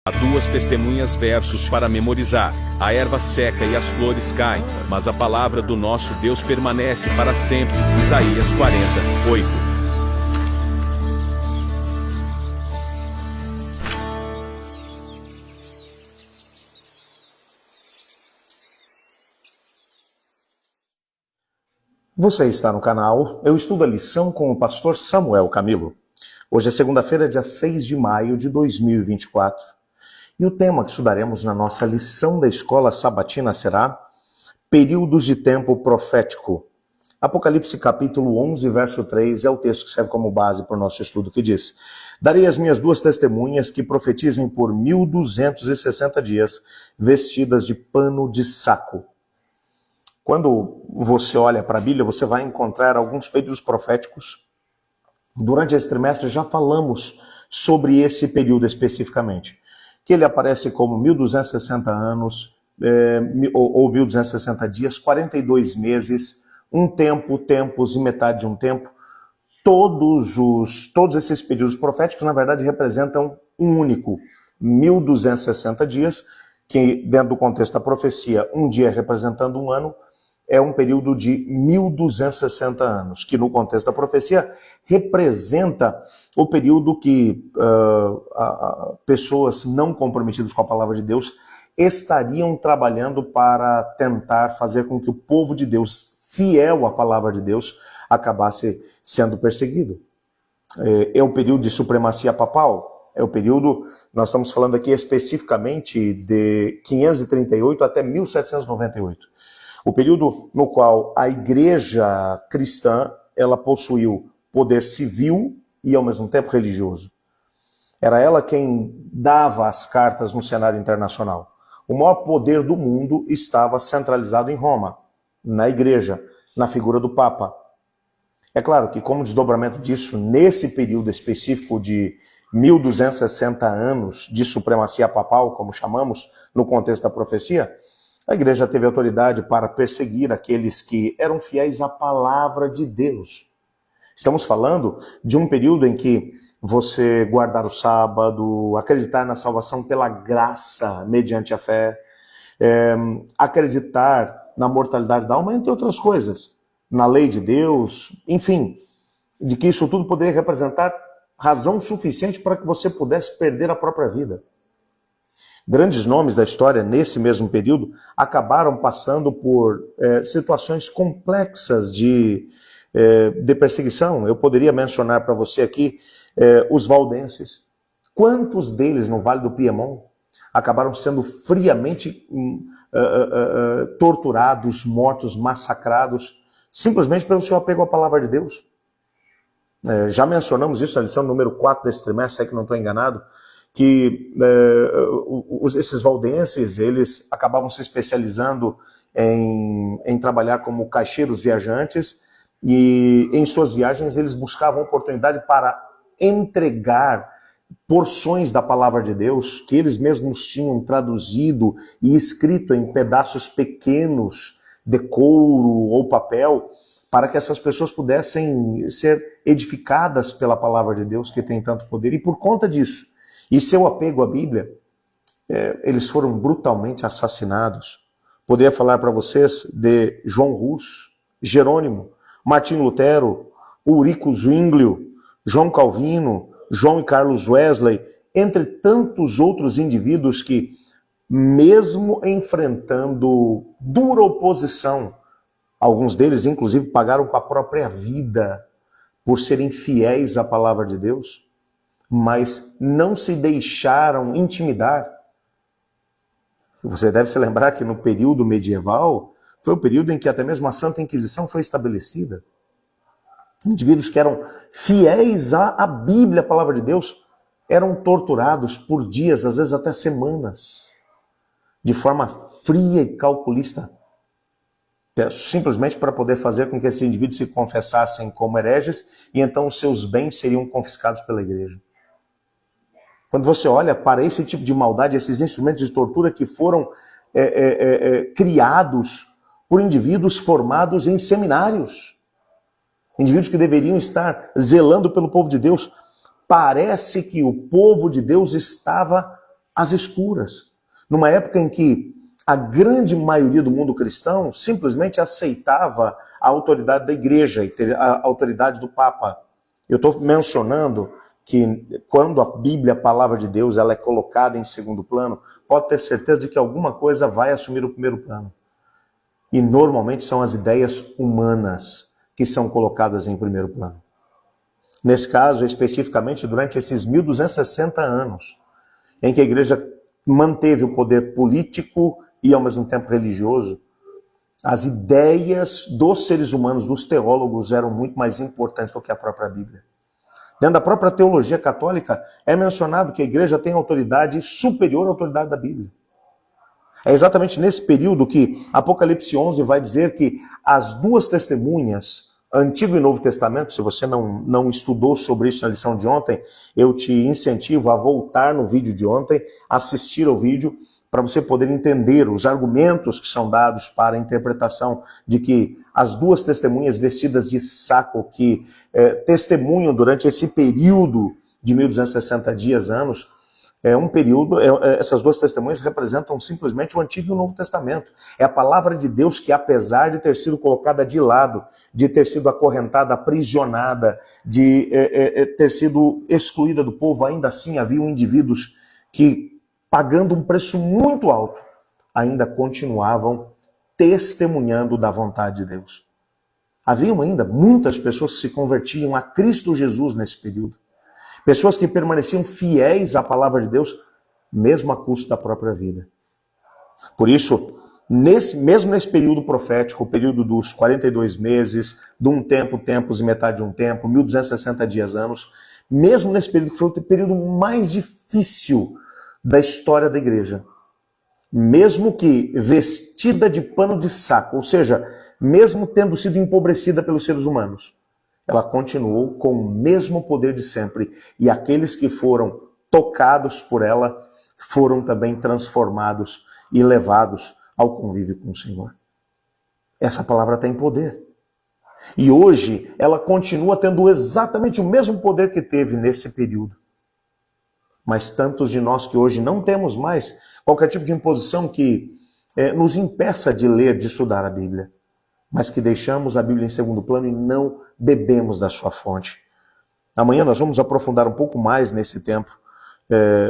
Há duas testemunhas versos para memorizar. A erva seca e as flores caem, mas a palavra do nosso Deus permanece para sempre. Isaías 40:8. Você está no canal Eu Estudo a Lição com o pastor Samuel Camilo. Hoje é segunda-feira, dia 6 de maio de 2024. E o tema que estudaremos na nossa lição da escola sabatina será Períodos de Tempo Profético. Apocalipse capítulo 11, verso 3 é o texto que serve como base para o nosso estudo, que diz: Darei as minhas duas testemunhas que profetizem por 1260 dias, vestidas de pano de saco. Quando você olha para a Bíblia, você vai encontrar alguns períodos proféticos. Durante esse trimestre já falamos sobre esse período especificamente, que ele aparece como 1260 anos, ou 1260 dias, 42 meses, um tempo, tempos e metade de um tempo. Todos esses períodos proféticos, na verdade, representam um único 1260 dias, que dentro do contexto da profecia, um dia representando um ano, é um período de 1260 anos, que no contexto da profecia representa o período que pessoas não comprometidas com a palavra de Deus estariam trabalhando para tentar fazer com que o povo de Deus, fiel à palavra de Deus, acabasse sendo perseguido. É o período de supremacia papal, é o período, nós estamos falando aqui especificamente de 538 até 1798. O período no qual a igreja cristã, ela possuiu poder civil e ao mesmo tempo religioso. Era ela quem dava as cartas no cenário internacional. O maior poder do mundo estava centralizado em Roma, na igreja, na figura do Papa. É claro que como desdobramento disso, nesse período específico de 1260 anos de supremacia papal, como chamamos no contexto da profecia, a igreja teve autoridade para perseguir aqueles que eram fiéis à palavra de Deus. Estamos falando de um período em que você guardar o sábado, acreditar na salvação pela graça mediante a fé, acreditar na mortalidade da alma, entre outras coisas, na lei de Deus, enfim, de que isso tudo poderia representar razão suficiente para que você pudesse perder a própria vida. Grandes nomes da história, nesse mesmo período, acabaram passando por situações complexas de perseguição. Eu poderia mencionar para você aqui os valdenses. Quantos deles no Vale do Piemont acabaram sendo friamente torturados, mortos, massacrados, simplesmente pelo seu apego à palavra de Deus? Já mencionamos isso na lição número 4 desse trimestre, se é que não estou enganado, que esses valdenses, eles acabavam se especializando em trabalhar como caixeiros viajantes e em suas viagens eles buscavam oportunidade para entregar porções da palavra de Deus que eles mesmos tinham traduzido e escrito em pedaços pequenos de couro ou papel para que essas pessoas pudessem ser edificadas pela palavra de Deus que tem tanto poder. E por conta disso, e seu apego à Bíblia, eles foram brutalmente assassinados. Poderia falar para vocês de João Hus, Jerônimo, Martinho Lutero, Ulrico Zwinglio, João Calvino, João e Carlos Wesley, entre tantos outros indivíduos que, mesmo enfrentando dura oposição, alguns deles inclusive pagaram com a própria vida por serem fiéis à palavra de Deus, mas não se deixaram intimidar. Você deve se lembrar que no período medieval foi o período em que até mesmo a Santa Inquisição foi estabelecida. Indivíduos que eram fiéis à Bíblia, a palavra de Deus, eram torturados por dias, às vezes até semanas, de forma fria e calculista, simplesmente para poder fazer com que esses indivíduos se confessassem como hereges e então os seus bens seriam confiscados pela igreja. Quando você olha para esse tipo de maldade, esses instrumentos de tortura que foram criados por indivíduos formados em seminários, indivíduos que deveriam estar zelando pelo povo de Deus, parece que o povo de Deus estava às escuras. Numa época em que a grande maioria do mundo cristão simplesmente aceitava a autoridade da igreja e a autoridade do Papa. Eu estou mencionando que quando a Bíblia, a palavra de Deus, ela é colocada em segundo plano, pode ter certeza de que alguma coisa vai assumir o primeiro plano. E normalmente são as ideias humanas que são colocadas em primeiro plano. Nesse caso, especificamente, durante esses 1260 anos, em que a igreja manteve o poder político e, ao mesmo tempo, religioso, as ideias dos seres humanos, dos teólogos, eram muito mais importantes do que a própria Bíblia. Dentro da própria teologia católica, é mencionado que a igreja tem autoridade superior à autoridade da Bíblia. É exatamente nesse período que Apocalipse 11 vai dizer que as duas testemunhas, Antigo e Novo Testamento, se você não estudou sobre isso na lição de ontem, eu te incentivo a voltar no vídeo de ontem, assistir ao vídeo, para você poder entender os argumentos que são dados para a interpretação de que as duas testemunhas vestidas de saco que testemunham durante esse período de 1260 dias, anos, essas duas testemunhas representam simplesmente o Antigo e o Novo Testamento. É a palavra de Deus que, apesar de ter sido colocada de lado, de ter sido acorrentada, aprisionada, de ter sido excluída do povo, ainda assim haviam indivíduos que, pagando um preço muito alto, ainda continuavam testemunhando da vontade de Deus. Haviam ainda muitas pessoas que se convertiam a Cristo Jesus nesse período. Pessoas que permaneciam fiéis à palavra de Deus, mesmo a custo da própria vida. Por isso, mesmo nesse período profético, o período dos 42 meses, de um tempo, tempos e metade de um tempo, 1260 dias, anos, mesmo nesse período que foi o período mais difícil da história da igreja, mesmo que vestida de pano de saco, ou seja, mesmo tendo sido empobrecida pelos seres humanos, ela continuou com o mesmo poder de sempre, e aqueles que foram tocados por ela foram também transformados e levados ao convívio com o Senhor. Essa palavra tem poder. E hoje ela continua tendo exatamente o mesmo poder que teve nesse período. Mas tantos de nós que hoje não temos mais qualquer tipo de imposição que nos impeça de ler, de estudar a Bíblia, mas que deixamos a Bíblia em segundo plano e não bebemos da sua fonte. Amanhã nós vamos aprofundar um pouco mais nesse tempo,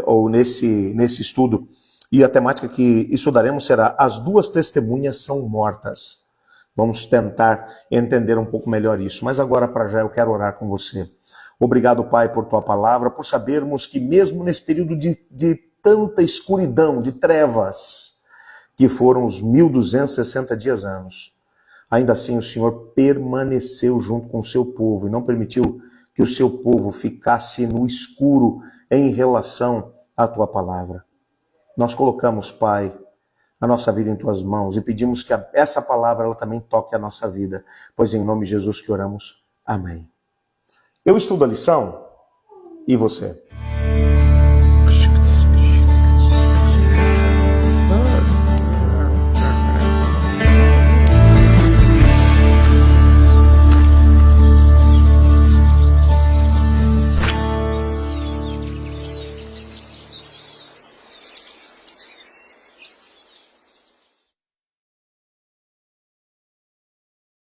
ou nesse estudo, e a temática que estudaremos será: as duas testemunhas são mortas. Vamos tentar entender um pouco melhor isso, mas agora, para já, eu quero orar com você. Obrigado, Pai, por tua palavra, por sabermos que mesmo nesse período de tanta escuridão, de trevas, que foram os 1260 dias, anos, ainda assim o Senhor permaneceu junto com o seu povo e não permitiu que o seu povo ficasse no escuro em relação à tua palavra. Nós colocamos, Pai, a nossa vida em tuas mãos e pedimos que essa palavra ela também toque a nossa vida, pois em nome de Jesus que oramos. Amém. Eu estudo a lição e você?